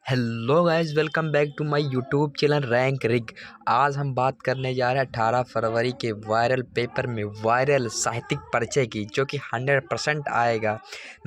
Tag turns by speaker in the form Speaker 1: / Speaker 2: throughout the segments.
Speaker 1: Hello guys, welcome back to my YouTube channel rank rig. आज हम बात करने जा रहे हैं 18 फरवरी के वायरल पेपर में वायरल साहित्यिक परिचय की, जो कि 100% आएगा।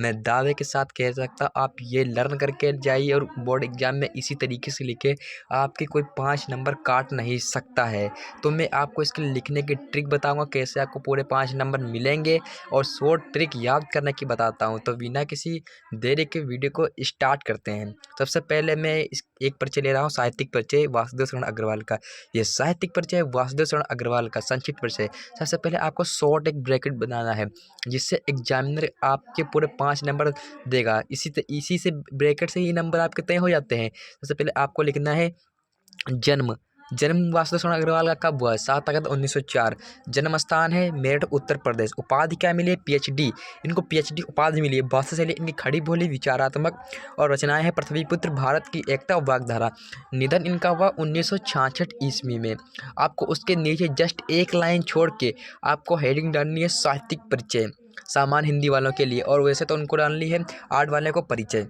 Speaker 1: मैं दावे के साथ कह सकता आप ये लर्न करके जाइए और बोर्ड एग्जाम में इसी तरीके से लिखे, आपके कोई 5 नंबर काट नहीं सकता है। तो मैं आपको इसके लिखने की ट्रिक बताऊँगा, कैसे आपको पूरे 5 नंबर मिलेंगे, और शॉर्ट ट्रिक याद करने की बताता हूँ। तो बिना किसी देरी के वीडियो को स्टार्ट करते हैं। सबसे पहले मैं एक परिचय ले रहा हूँ, साहित्यिक परिचय वासुदेव शरण अग्रवाल का। ये साहित्यिक परिचय वासुदेव शरण अग्रवाल का संक्षिप्त परिचय। सबसे पहले आपको शॉर्ट एक ब्रैकेट बनाना है, जिससे एग्जामिनर आपके पूरे 5 नंबर देगा। इसी से ब्रैकेट से ही नंबर आपके तय हो जाते हैं। सबसे पहले आपको लिखना है जन्म। जन्म वासुदेव शरण अग्रवाल का कब हुआ है? 7 अगस्त 1904। जन्म स्थान है मेरठ, उत्तर प्रदेश। उपाधि क्या मिली है? पीएचडी। इनको पीएचडी उपाधि मिली है। भाषा शैली इनकी खड़ी बोली, विचारात्मक और रचनाएं हैं पृथ्वीपुत्र, भारत की एकता और वाग्धारा। निधन इनका हुआ 1966 ईस्वी में। आपको उसके नीचे जस्ट एक लाइन छोड़ के आपको हेडिंग डालनी है साहित्यिक परिचय, सामान्य हिंदी वालों के लिए, और वैसे तो उनको डालनी है आर्ट वाले को परिचय।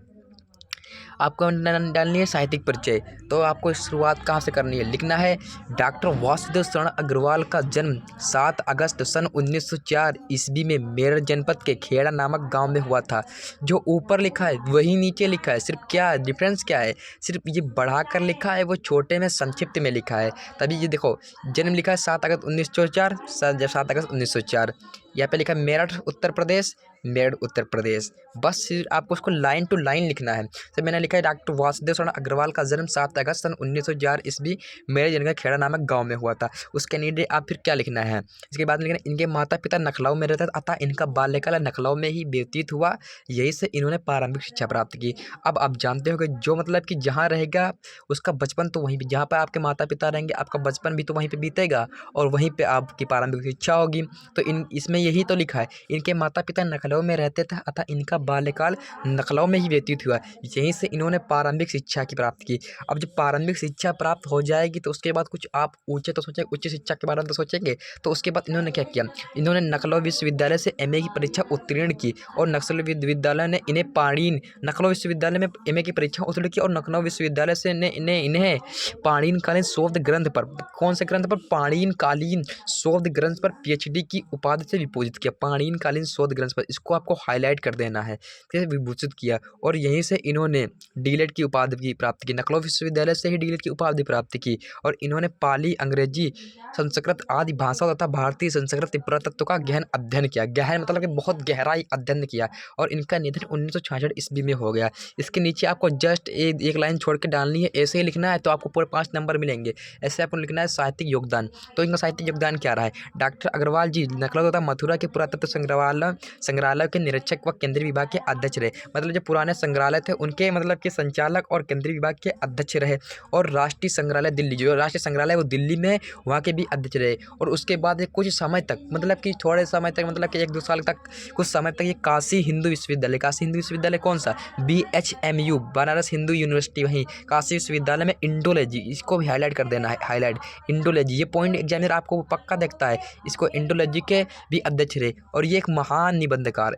Speaker 1: आपको डालनी है साहित्यिक परिचय। तो आपको शुरुआत कहाँ से करनी है? लिखना है डॉक्टर वासुदेव शरण अग्रवाल का जन्म 7 अगस्त सन 1904 ईस्वी में मेरठ जनपद के खेड़ा नामक गांव में हुआ था। जो ऊपर लिखा है वही नीचे लिखा है, सिर्फ क्या डिफरेंस क्या है? सिर्फ ये बढ़ाकर लिखा है, वो छोटे में संक्षिप्त में लिखा है। तभी ये देखो, जन्म लिखा है 7 अगस्त 1904, 7 अगस्त 1904। यहाँ पे लिखा है मेरठ उत्तर प्रदेश, मेरठ उत्तर प्रदेश। बस सिर्फ आपको उसको लाइन टू लाइन लिखना है। तो मैंने लिखा है डॉक्टर वासुदेव शरण अग्रवाल का जन्म 7 अगस्त सन 1904 ईस्वी मेरठ जनपद खेड़ा नामक गांव में हुआ था। उसके नीचे आप फिर क्या लिखना है? इसके बाद लिखना है इनके माता पिता नखलऊ में रहते थे, अतः इनका बाल्यकाल नखलऊ में ही व्यतीत हुआ। यही से इन्होंने प्रारंभिक शिक्षा प्राप्त की। अब आप जानते हो कि जो मतलब कि जहाँ रहेगा उसका बचपन तो वहीं पर, जहाँ पर आपके माता पिता रहेंगे आपका बचपन भी तो वहीं पर बीतेगा, और वहीं पर आपकी प्रारंभिक शिक्षा होगी। तो इसमें यही तो लिखा है, इनके माता पिता नखलऊ में रहते थे, अतः इनका बाल्यकाल नखलऊ में ही व्यतीत हुआ। यहीं से इन्होंने प्रारंभिक शिक्षा की प्राप्त की। अब जब प्रारंभिक शिक्षा प्राप्त हो जाएगी तो उसके बाद कुछ आप ऊंचे तो सोचेंगे, उच्च शिक्षा के बारे में तो सोचेंगे। तो उसके बाद इन्होंने क्या किया? इन्होंने नखलऊ विश्वविद्यालय से एमए की परीक्षा उत्तीर्ण की, और नक्सल विश्वविद्यालय ने इन्हें पाणिन नखलऊ विश्वविद्यालय में एमए की परीक्षा उत्तीर्ण की, और लखनऊ विश्वविद्यालय से इन्हें पाणिनकालीन शोध ग्रंथ पर, कौन से ग्रंथ पर? पाणिनकालीन शोध ग्रंथ पर पीएचडी की उपाधि से विभूषित किया। पाणिनकालीन शोध ग्रंथ पर, इसको आपको हाईलाइट कर देना है, विभूषित किया। और यहीं से इन्होंने डीलेट की उपाधि की प्राप्त की। लखनऊ विश्वविद्यालय से ही डीलेट की उपाधि प्राप्त की, और इन्होंने पाली, अंग्रेजी, संस्कृत आदि भाषा तथा भारतीय संस्कृत पुरातत्व का गहन अध्ययन किया। गहन मतलब कि बहुत गहराई अध्ययन किया। और इनका निधन 1966 ईस्वी में हो गया। इसके नीचे आपको जस्ट एक लाइन छोड़ के डालनी है, ऐसे ही लिखना है, तो आपको पूरे 5 नंबर मिलेंगे। ऐसे आपको लिखना है साहित्यिक योगदान। तो इनका साहित्यिक योगदान क्या रहा है? डॉक्टर अग्रवाल जी लखनऊ तथा मथुरा के पुरातत्व संग्रहालय के निरीक्षक व केंद्रीय विभाग के अध्यक्ष रहे। मतलब जो पुराने संग्रहालय थे उनके मतलब के संचालक और केंद्रीय विभाग के अध्यक्ष रहे। और राष्ट्रीय संग्रहालय दिल्ली, जो राष्ट्रीय संग्रहालय वो दिल्ली में है, वहाँ के भी अध्यक्ष रहे। और उसके बाद ये कुछ समय तक, मतलब कि थोड़े समय तक, मतलब कि 1-2 साल तक, कुछ समय तक ये काशी हिंदू विश्वविद्यालय, काशी हिंदू विश्वविद्यालय कौन सा? BHMU, बनारस हिंदू यूनिवर्सिटी, वहीं काशी विश्वविद्यालय में इंडोलॉजी, इसको भी हाईलाइट कर देना है, हाईलाइट इंडोलॉजी। ये पॉइंट एग्जामिनर आपको पक्का देखता है। इसको इंडोलॉजी के भी अध्यक्ष रहे। और ये एक महान निबंधकार,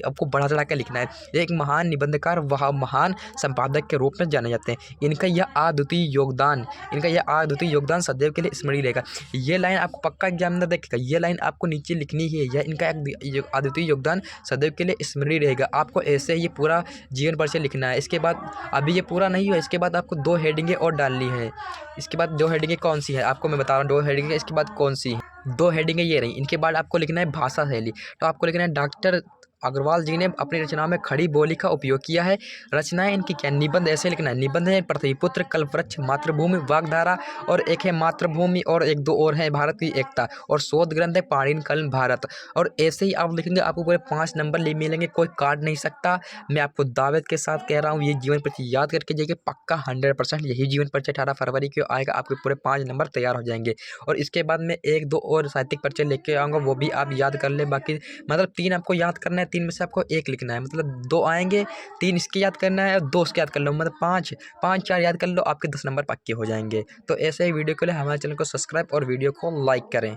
Speaker 1: आपको बढ़ा चढ़ा के लिखना है। ये एक महान निबंधकार, वह महान संपादक के रूप में जाने जाते हैं। इनका यह अद्वितीय योगदान सदैव के लिए स्मरणीय रहेगा। ये लाइन आपको पक्का एग्जामिनर देखेगा, ये लाइन आपको नीचे लिखनी है। यह इनका एक अद्वितीय योगदान सदैव के लिए स्मरणीय रहेगा। आपको ऐसे ये पूरा जीवन परिचय लिखना है। इसके बाद अभी ये पूरा नहीं हुआ, इसके बाद आपको 2 हेडिंगें और डालनी है। इसके बाद 2 हेडिंगें कौन सी है आपको मैं बता रहा हूँ। 2 हेडिंगें इसके बाद कौन सी है? 2 हेडिंगें ये रही। इनके बाद आपको लिखना है भाषा शैली। तो आपको लिखना है डॉक्टर अग्रवाल जी ने अपनी रचनाओं में खड़ी बोली का उपयोग किया है। रचनाएं इनकी क्या? निबंध ऐसे लिखना है। निबंध है पृथ्वीपुत्र, कल्पवृक्ष, मातृभूमि, वाग्धारा, और एक है मातृभूमि, और 1-2 और है भारत की एकता, और शोध ग्रंथ है पाणिनकालीन भारत। और ऐसे ही आप लिखेंगे, आपको पूरे 5 नंबर मिलेंगे, कोई काट नहीं सकता। मैं आपको दावत के साथ कह रहा हूँ, ये जीवन परिचय याद करके जाइए, पक्का 100% यही जीवन परिचय 18 फरवरी को आएगा। आपके पूरे 5 नंबर तैयार हो जाएंगे। और इसके बाद मैं 1-2 और साहित्यिक परिचय लेके आऊँगा, वो भी आप याद कर ले। बाकी मतलब 3 आपको याद करना है, 3 में से आपको 1 लिखना है। मतलब 2 आएंगे, 3 इसके याद करना है और 2 उसके याद कर लो। मतलब 5 याद कर लो, आपके 10 नंबर पक्के हो जाएंगे। तो ऐसे ही वीडियो के लिए हमारे चैनल को सब्सक्राइब और वीडियो को लाइक करें।